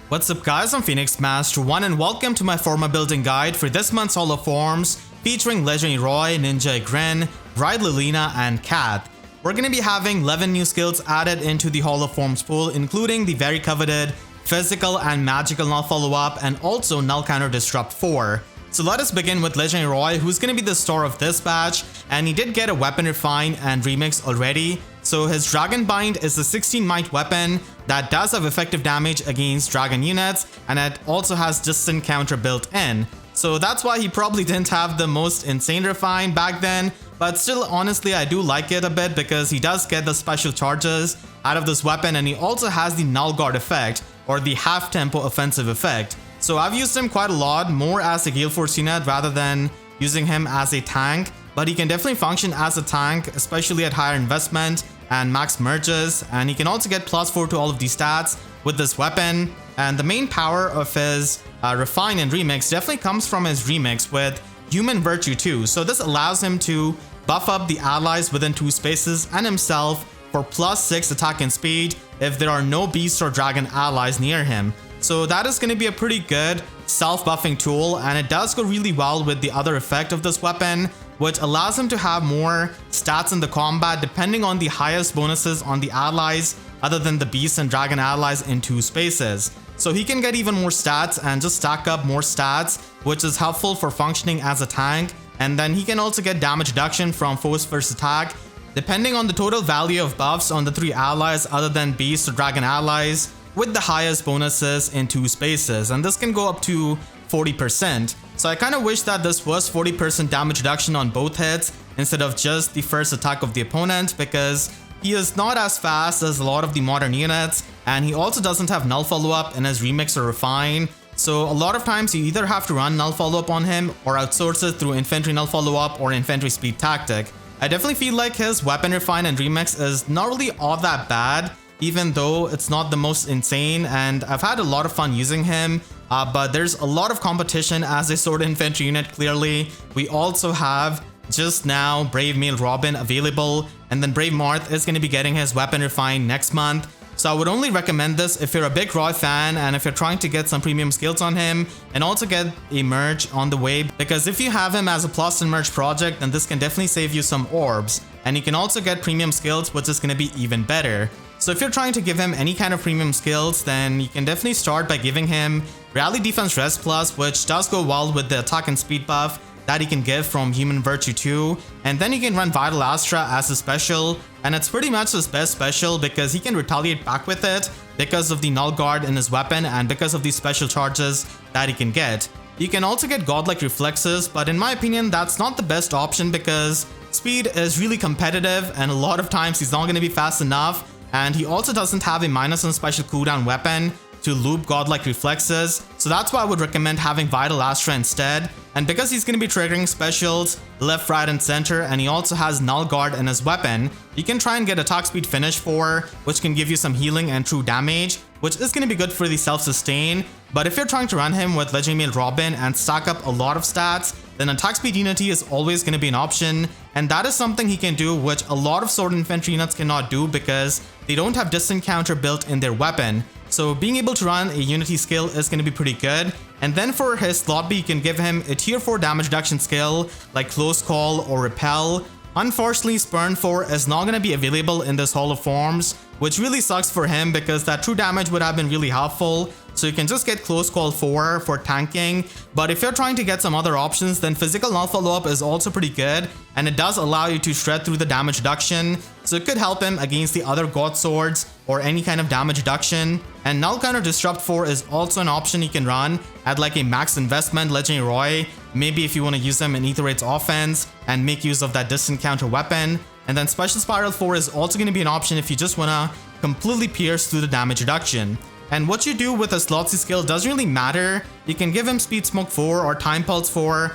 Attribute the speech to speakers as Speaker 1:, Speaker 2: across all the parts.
Speaker 1: What's up guys, I'm Phoenix Master 1 and welcome to my Forma building guide for this month's Hall of Forms featuring Legendary Roy, Ninja Igrene, Bride Lilina, and Cath. We're going to be having 11 new skills added into the Hall of Forms pool, including the very coveted Physical and Magical Null Follow-Up and also Null Counter Disrupt 4. So let us begin with Legendary Roy, who's going to be the star of this batch, and he did get a weapon refine and remix already. So his Dragon Bind is a 16 might weapon that does have effective damage against dragon units, and it also has distant counter built in. So that's why he probably didn't have the most insane refine back then, but still honestly I do like it a bit because he does get the special charges out of this weapon, and he also has the Null Guard effect or the half tempo offensive effect. So I've used him quite a lot, more as a Gale Force unit rather than using him as a tank, but he can definitely function as a tank, especially at higher investment and max merges, and he can also get +4 to all of these stats with this weapon. And the main power of his refine and remix definitely comes from his remix with Human Virtue 2. So this allows him to buff up the allies within 2 spaces and himself for +6 attack and speed if there are no beast or dragon allies near him. So that is going to be a pretty good self-buffing tool, and it does go really well with the other effect of this weapon, which allows him to have more stats in the combat depending on the highest bonuses on the allies other than the beast and dragon allies in 2 spaces. So he can get even more stats and just stack up more stats, which is helpful for functioning as a tank. And then he can also get damage reduction from foes first attack depending on the total value of buffs on the 3 allies other than beast or dragon allies with the highest bonuses in 2 spaces, and this can go up to 40%. So I kind of wish that this was 40% damage reduction on both hits instead of just the first attack of the opponent, because he is not as fast as a lot of the modern units, and he also doesn't have null follow-up in his remix or refine. So a lot of times you either have to run null follow-up on him or outsource it through infantry null follow-up or infantry speed tactic. I definitely feel like his weapon refine and remix is not really all that bad, even though it's not the most insane, and I've had a lot of fun using him. But there's a lot of competition as a sword infantry unit clearly. We also have just now Brave Male Robin available, and then Brave Marth is going to be getting his weapon refine next month. So I would only recommend this if you're a big Roy fan and if you're trying to get some premium skills on him and also get a merge on the way, because if you have him as a plus and merge project, then this can definitely save you some orbs, and you can also get premium skills, which is going to be even better. So if you're trying to give him any kind of premium skills, then you can definitely start by giving him Rally Defense Res Plus, which does go well with the attack and speed buff that he can give from Human Virtue 2, and then you can run Vital Astra as a special, and it's pretty much his best special because he can retaliate back with it because of the Null Guard in his weapon and because of these special charges that he can get. You can also get Godlike Reflexes, but in my opinion that's not the best option because speed is really competitive and a lot of times he's not going to be fast enough, and he also doesn't have a minus on special cooldown weapon to loop Godlike Reflexes, so that's why I would recommend having Vital Astra instead. And because he's going to be triggering specials left, right, and center, and he also has Null Guard in his weapon, you can try and get Attack Speed Finish 4, which can give you some healing and true damage, which is going to be good for the self-sustain. But if you're trying to run him with Legendary Male Robin and stack up a lot of stats, then Attack Speed Unity is always going to be an option, and that is something he can do which a lot of sword infantry units cannot do because they don't have distant counter built in their weapon. So being able to run a Unity skill is going to be pretty good. And then for his slot B, you can give him a tier 4 damage reduction skill like Close Call or Repel. Unfortunately, Spurn 4 is not going to be available in this Hall of Forms, which really sucks for him because that true damage would have been really helpful. So you can just get Close Call 4 for tanking, but if you're trying to get some other options, then Physical Null Follow-Up is also pretty good, and it does allow you to shred through the damage reduction, so it could help him against the other God Swords or any kind of damage reduction. And Null Counter Disrupt 4 is also an option you can run at like a max investment Legendary Roy, maybe if you want to use them in Ether Raid's offense and make use of that distant counter weapon. And then Special Spiral 4 is also going to be an option if you just want to completely pierce through the damage reduction. And what you do with a slot C skill doesn't really matter. You can give him Speed Smoke 4 or Time Pulse 4.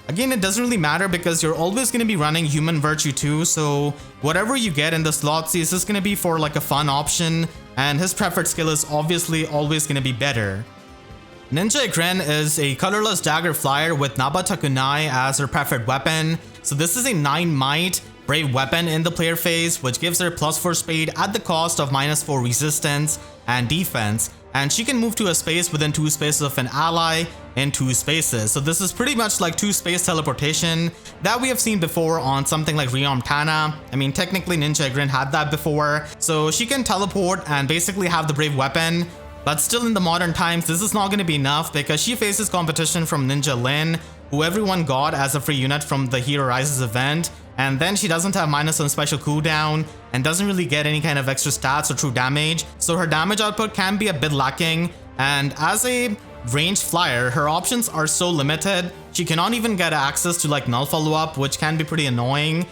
Speaker 1: Again, it doesn't really matter because you're always going to be running Human Virtue 2, so whatever you get in the slot C is just going to be for like a fun option, and his preferred skill is obviously always going to be better. Ninja Igrene is a colorless dagger flyer with Nabata Kunai as her preferred weapon. So this is a 9 might brave weapon in the player phase, which gives her +4 speed at the cost of -4 resistance and defense. and she can move to a space within 2 spaces of an ally in 2 spaces. So this is pretty much like 2 space teleportation that we have seen before on something like Realm Tana. I mean, technically Ninja Igrene had that before. So she can teleport and basically have the Brave Weapon. But still in the modern times, this is not going to be enough because she faces competition from Ninja Lin, who everyone got as a free unit from the Hero Rises event. And then she doesn't have -1 special cooldown and doesn't really get any kind of extra stats or true damage. So her damage output can be a bit lacking. And as a ranged flyer, her options are so limited. She cannot even get access to like null follow-up, which can be pretty annoying.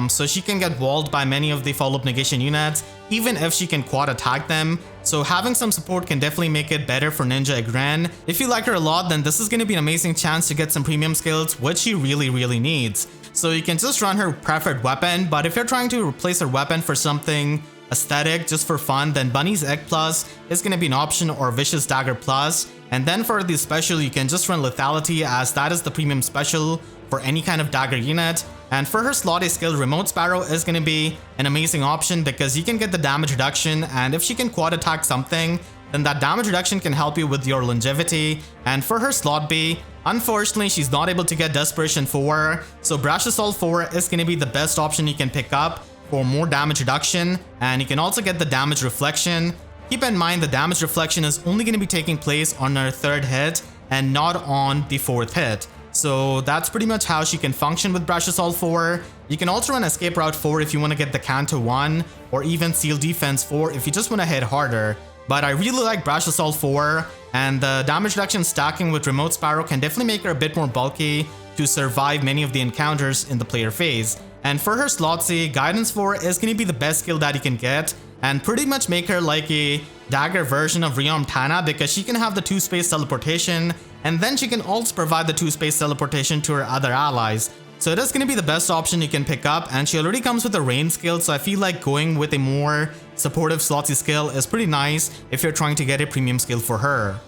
Speaker 1: So she can get walled by many of the follow-up negation units, even if she can quad attack them. So having some support can definitely make it better for Ninja Igrene. If you like her a lot, then this is going to be an amazing chance to get some premium skills, which she really needs. So you can just run her preferred weapon, but if you're trying to replace her weapon for something aesthetic just for fun, then Bunny's Egg Plus is going to be an option, or Vicious Dagger Plus. And then for the special, you can just run Lethality, as that is the premium special for any kind of dagger unit. And for her slot A skill, Remote Sparrow is going to be an amazing option because you can get the damage reduction, and if she can quad attack something, then that damage reduction can help you with your longevity. And for her slot B, unfortunately she's not able to get Desperation 4, so Brash Assault 4 is going to be the best option you can pick up for more damage reduction, and you can also get the damage reflection. Keep in mind the damage reflection is only going to be taking place on her 3rd hit and not on the 4th hit. So that's pretty much how she can function with Brash Assault 4. You can also run Escape Route 4 if you want to get the Canto 1, or even Seal Defense 4 if you just want to hit harder. But I really like Brash Assault 4, and the damage reduction stacking with Remote Sparrow can definitely make her a bit more bulky to survive many of the encounters in the player phase. And for her slot C, Guidance 4 is going to be the best skill that you can get, and pretty much make her like a dagger version of Realm Tana, because she can have the 2 space teleportation, and then she can also provide the 2 space teleportation to her other allies. So it is going to be the best option you can pick up, and she already comes with a range skill, so I feel like going with a more supportive slot C skill is pretty nice if you're trying to get a premium skill for her.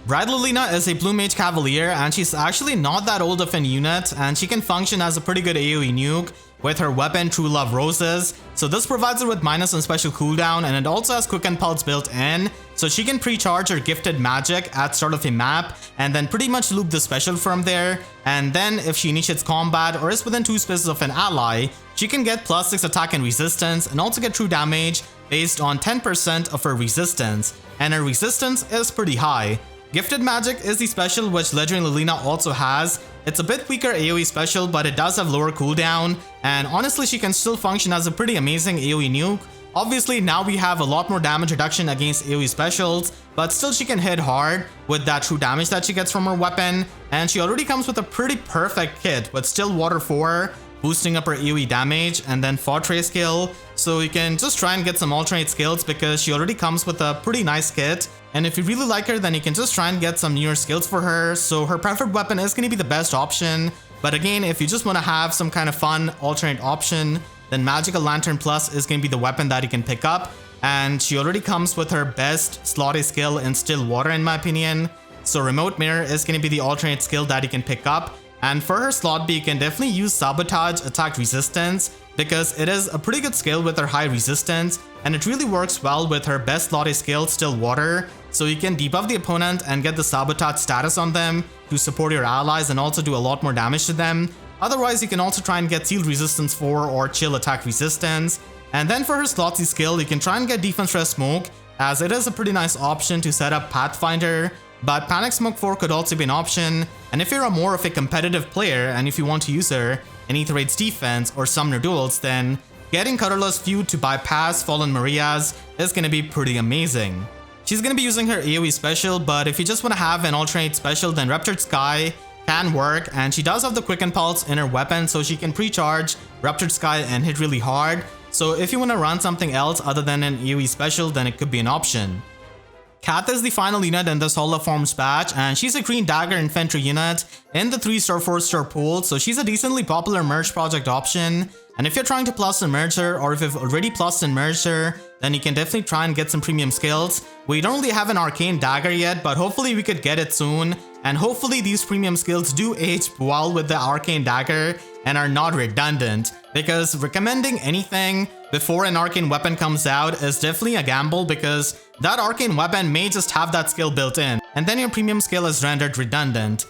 Speaker 1: Bride Lilina is a Blue Mage Cavalier, and she's actually not that old of an unit, and she can function as a pretty good AoE nuke with her weapon True Love Roses. So this provides her with -1 special cooldown, and it also has Quick Impulse built in, so she can pre-charge her gifted magic at start of a map and then pretty much loop the special from there. And then if she initiates combat or is within 2 spaces of an ally, she can get +6 attack and resistance, and also get true damage based on 10% of her resistance, and her resistance is pretty high. Gifted Magic is the special which Legendary Lilina also has. It's a bit weaker AoE special, but it does have lower cooldown, and honestly she can still function as a pretty amazing AoE nuke. Obviously now we have a lot more damage reduction against AoE specials, but still she can hit hard with that true damage that she gets from her weapon, and she already comes with a pretty perfect kit with Still Water 4, boosting up her AoE damage, and then Fortress skill. So you can just try and get some alternate skills because she already comes with a pretty nice kit. And if you really like her, then you can just try and get some newer skills for her. So her preferred weapon is going to be the best option. But again, if you just want to have some kind of fun alternate option, then Magical Lantern Plus is going to be the weapon that you can pick up. And she already comes with her best slot A skill in Still Water in my opinion. So Remote Mirror is going to be the alternate skill that you can pick up. And for her slot B, you can definitely use Sabotage Attack Resistance, because it is a pretty good skill with her high resistance, and it really works well with her best slot A skill, Still Water. So you can debuff the opponent and get the Sabotage status on them to support your allies and also do a lot more damage to them. Otherwise, you can also try and get Sealed Resistance 4 or Chill Attack Resistance. And then for her slot C skill, you can try and get Defense Stress Smoke, as it is a pretty nice option to set up Pathfinder. But Panic Smoke 4 could also be an option, and if you're more of a competitive player and if you want to use her in Ether Raid's defense or Summoner duels, then getting Colorless Feud to bypass Fallen Marias is going to be pretty amazing. She's going to be using her AoE special, but if you just want to have an alternate special, then Ruptured Sky can work, and she does have the Quick Impulse in her weapon, so she can pre-charge Ruptured Sky and hit really hard. So if you want to run something else other than an AoE special, then it could be an option. Cath is the final unit in this Hall of Forms batch, and she's a Green Dagger infantry unit in the 3-star 4-star pool, so she's a decently popular merge project option. And if you're trying to plus and merge her, or if you've already plus and merged her, then you can definitely try and get some premium skills. We don't really have an Arcane Dagger yet, but hopefully we could get it soon, and hopefully these premium skills do age well with the Arcane Dagger and are not redundant, because recommending anything before an arcane weapon comes out is definitely a gamble because that arcane weapon may just have that skill built in, and then your premium skill is rendered redundant.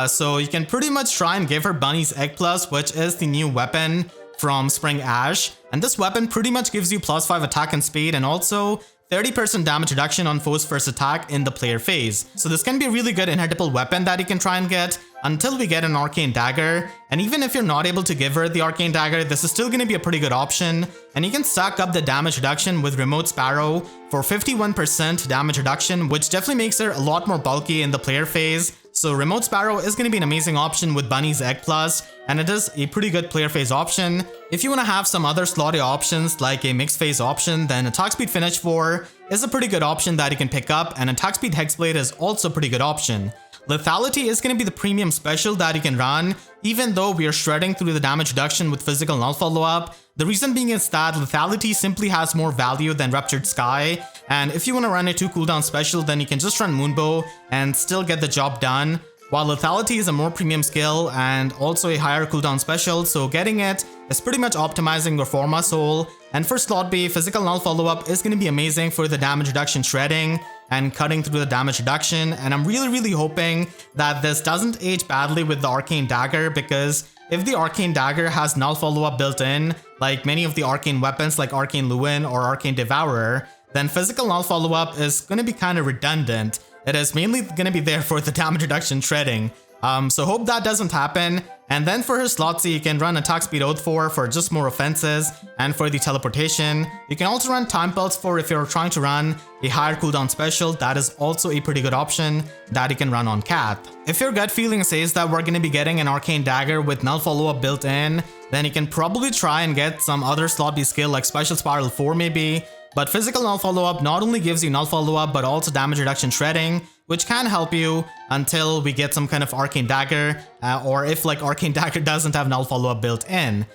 Speaker 1: So you can pretty much try and give her Bunny's Egg Plus, which is the new weapon from Spring Ash, and this weapon pretty much gives you +5 attack and speed and also 30% damage reduction on foe's first attack in the player phase. So this can be a really good inhittable weapon that you can try and get until we get an Arcane Dagger, and even if you're not able to give her the Arcane Dagger, this is still going to be a pretty good option, and you can stack up the damage reduction with Remote Sparrow for 51% damage reduction, which definitely makes her a lot more bulky in the player phase. So Remote Sparrow is going to be an amazing option with Bunny's Egg Plus, and it is a pretty good player phase option. If you want to have some other slotty options like a mixed phase option, then Attack Speed Finish 4 is a pretty good option that you can pick up, and Attack Speed Hexblade is also a pretty good option. Lethality is going to be the premium special that you can run, even though we are shredding through the damage reduction with Physical Null Follow-Up. The reason being is that Lethality simply has more value than Ruptured Sky, and if you want to run a 2 cooldown special, then you can just run Moonbow and still get the job done. While Lethality is a more premium skill and also a higher cooldown special, so getting it is pretty much optimizing your Forma Soul. And for slot B, Physical Null Follow-Up is going to be amazing for the damage reduction shredding and cutting through the damage reduction, and I'm really hoping that this doesn't age badly with the Arcane Dagger, because if the Arcane Dagger has Null Follow-Up built in, like many of the arcane weapons like Arcane Lewin or Arcane Devourer, then Physical Null Follow-Up is going to be kind of redundant. It is mainly going to be there for the damage reduction shredding. So hope that doesn't happen. And then for her slot C, you can run Attack Speed Oath for just more offenses and for the teleportation. You can also run Time Pulse for if you're trying to run a higher cooldown special. That is also a pretty good option that you can run on Cath. If your gut feeling says that we're going to be getting an Arcane Dagger with Null Follow-Up built in, then you can probably try and get some other slot B skill like Special Spiral 4 maybe. But Physical Null Follow-Up not only gives you Null Follow-Up but also damage reduction shredding, which can help you until we get some kind of Arcane Dagger, or if like Arcane Dagger doesn't have Null Follow-Up built in.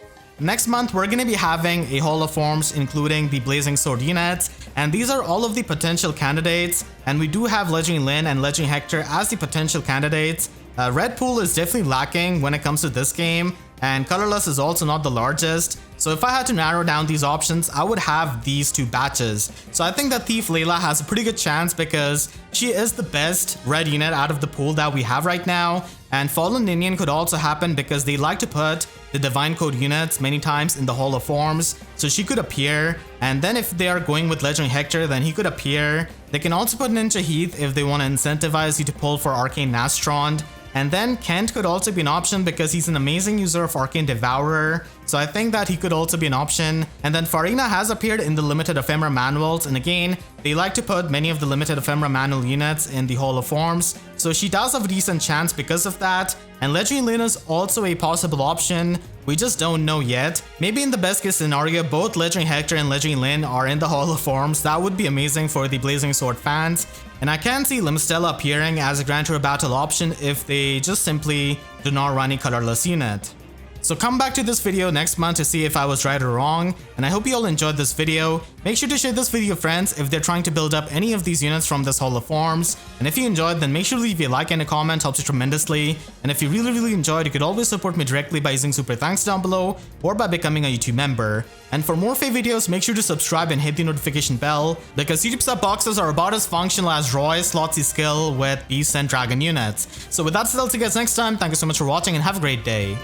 Speaker 1: Next month, we're going to be having a Hall of Forms including the Blazing Sword units, and these are all of the potential candidates, and we do have Legendary Lyn and Legendary Hector as the potential candidates. Red Pool is definitely lacking when it comes to this game, and Colorless is also not the largest. So if I had to narrow down these options, I would have these two batches. So I think that Thief Layla has a pretty good chance because she is the best red unit out of the pool that we have right now. And Fallen Ninian could also happen because they like to put the Divine Code units many times in the Hall of Forms. So she could appear, and then if they are going with Legendary Hector, then he could appear. They can also put Ninja Heath if they want to incentivize you to pull for Arcane Nastrond. And then Kent could also be an option because he's an amazing user of Arcane Devourer, so I think that he could also be an option. And then Farina has appeared in the Limited Ephemera manuals, and again, they like to put many of the Limited Ephemera manual units in the Hall of Forms, so she does have a decent chance because of that. And Legendary Lyn is also a possible option, we just don't know yet. Maybe in the best case scenario, both Legendary Hector and Legendary Lyn are in the Hall of Forms. That would be amazing for the Blazing Sword fans. And I can see Limstella appearing as a Grand Tour Battle option if they just simply do not run a colorless unit. So come back to this video next month to see if I was right or wrong, and I hope you all enjoyed this video. Make sure to share this video with friends if they're trying to build up any of these units from this Hall of Forms. And if you enjoyed, then make sure to leave a like and a comment, helps you tremendously. And if you really enjoyed, you could always support me directly by using super thanks down below or by becoming a YouTube member. And for more Fae videos, make sure to subscribe and hit the notification bell, because YouTube sub boxes are about as functional as Roy's Slotsy skill with Beast and Dragon units. So with that said, I'll see you guys next time. Thank you so much for watching and have a great day.